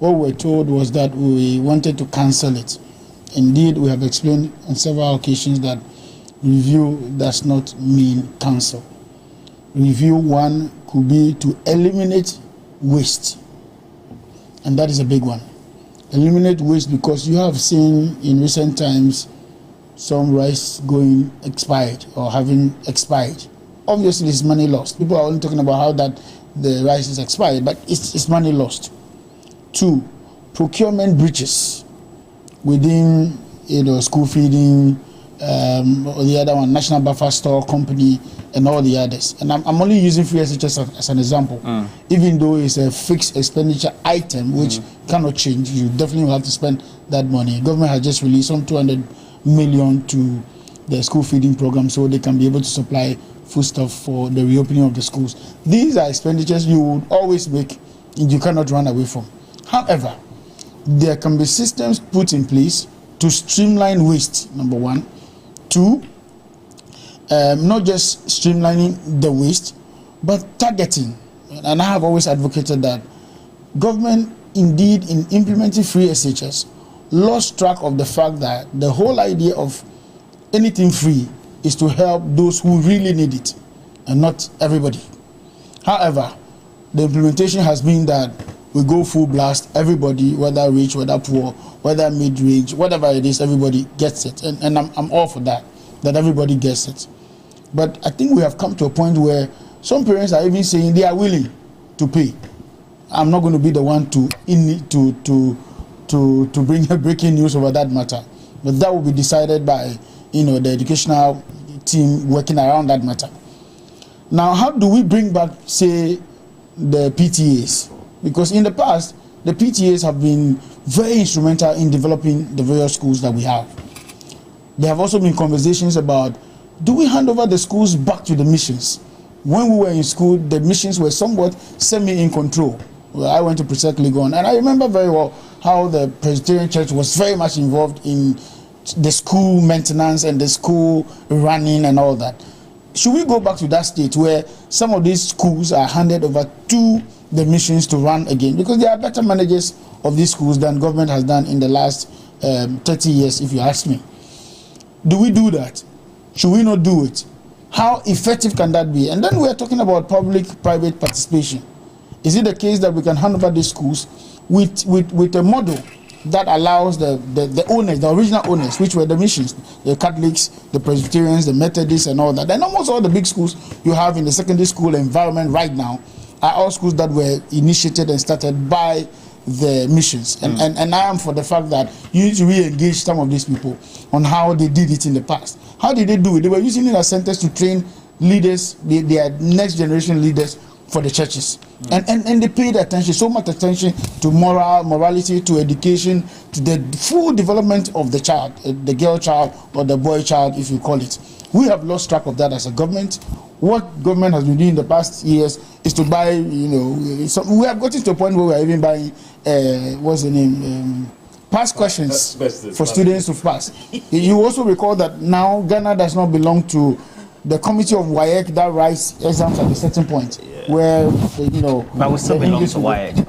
what we were told was that we wanted to cancel it. Indeed, we have explained on several occasions that review does not mean cancel. Review, one, could be to eliminate waste. And that is a big one. Eliminate waste, because you have seen in recent times some rice going expired or having expired. Obviously, it's money lost. People are only talking about how that the rice is expired, but it's money lost. 2, procurement breaches within school feeding, or the other one, National Buffer Store Company, and all the others. And I'm only using free SHS as an example. Even though it's a fixed expenditure item which cannot change, you definitely will have to spend that money. Government has just released some 200 million to the school feeding program so they can be able to supply foodstuff for the reopening of the schools. These are expenditures you would always make and you cannot run away from. However, there can be systems put in place to streamline waste, number 1. 2, not just streamlining the waste, but targeting. And I have always advocated that government, indeed, in implementing free SHS, lost track of the fact that the whole idea of anything free is to help those who really need it, and not everybody. However, the implementation has been that we go full blast, everybody, whether rich, whether poor, whether mid-range, whatever it is, everybody gets it. And I'm all for that everybody gets it. But I think we have come to a point where some parents are even saying they are willing to pay. I'm not going to be the one to bring a breaking news over that matter. But that will be decided by the educational team working around that matter. Now, how do we bring back, say, the PTAs? Because in the past, the PTAs have been very instrumental in developing the various schools that we have. There have also been conversations about, do we hand over the schools back to the missions? When we were in school, the missions were somewhat semi-in control. Well, I went to Presec Legon, and I remember very well how the Presbyterian Church was very much involved in the school maintenance and the school running and all that. Should we go back to that state where some of these schools are handed over to the missions to run again? Because they are better managers of these schools than government has done in the last 30 years, if you ask me. Do we do that? Should we not do it? How effective can that be? And then we are talking about public-private participation. Is it the case that we can hand over these schools with a model that allows the owners, the original owners, which were the missions, the Catholics, the Presbyterians, the Methodists, and all that? And almost all the big schools you have in the secondary school environment right now are all schools that were initiated and started by the missions. And I am for the fact that you need to re-engage some of these people on how they did it in the past. How did they do it? They were using it as centers to train leaders, their next generation leaders for the churches. And they paid attention, so much attention to morality, to education, to the full development of the child, the girl child or the boy child, if you call it. We have lost track of that as a government. What government has been doing in the past years is to buy, we have gotten to a point where we are even buying, what's the name, pass questions for students to pass. You also recall that now Ghana does not belong to the committee of WAEC that writes exams at a certain point, where, But we still belong to WAEC.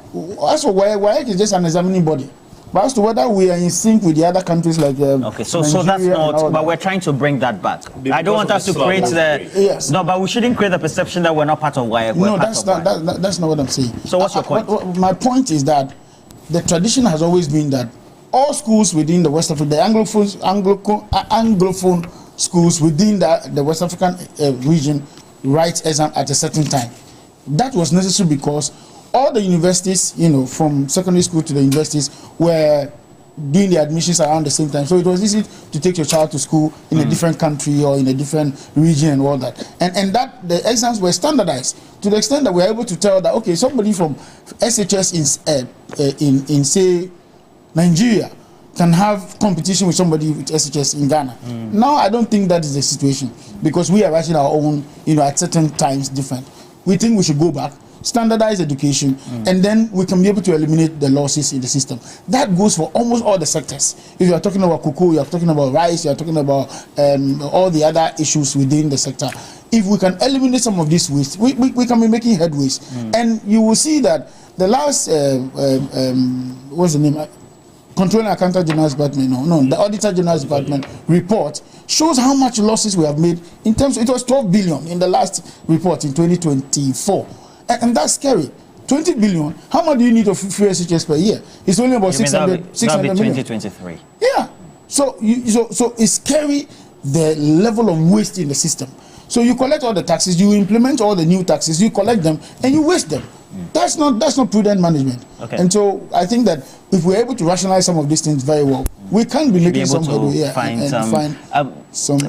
As for WAEC is just an examining body. But as to whether we are in sync with the other countries like okay, so that's not. But we're trying to bring that back. Because I don't want us to create the. Yes. No, but we shouldn't create the perception that we're not part of WAEC. No, that's not what I'm saying. So what's your point? My point is that the tradition has always been that all schools within the West Africa, the Anglophone schools within the West African region, write exam at a certain time. That was necessary because all the universities, from secondary school to the universities, were doing the admissions around the same time. So it was easy to take your child to school in a different country or in a different region and all that. And that the exams were standardized to the extent that we were able to tell that, okay, somebody from SHS in say, Nigeria can have competition with somebody with SHS in Ghana. Now, I don't think that is the situation because we are writing our own, at certain times different. We think we should go back, standardize education, and then we can be able to eliminate the losses in the system. That goes for almost all the sectors. If you are talking about cocoa, you are talking about rice, you are talking about all the other issues within the sector. If we can eliminate some of these waste, we can be making headways. And you will see that the last what's the name? Controlling Accountant General's Department, the Auditor General's Department report shows how much losses we have made in terms. It was 12 billion in the last report in 2024, and that's scary. 20 billion. How much do you need of free SHS per year? It's only about 600 million. 2023. Yeah. So it's scary, the level of waste in the system. So you collect all the taxes, you implement all the new taxes, you collect them, and you waste them. That's not prudent management. Okay. And so I think that if we're able to rationalize some of these things very well, we can be making some headway here and find some.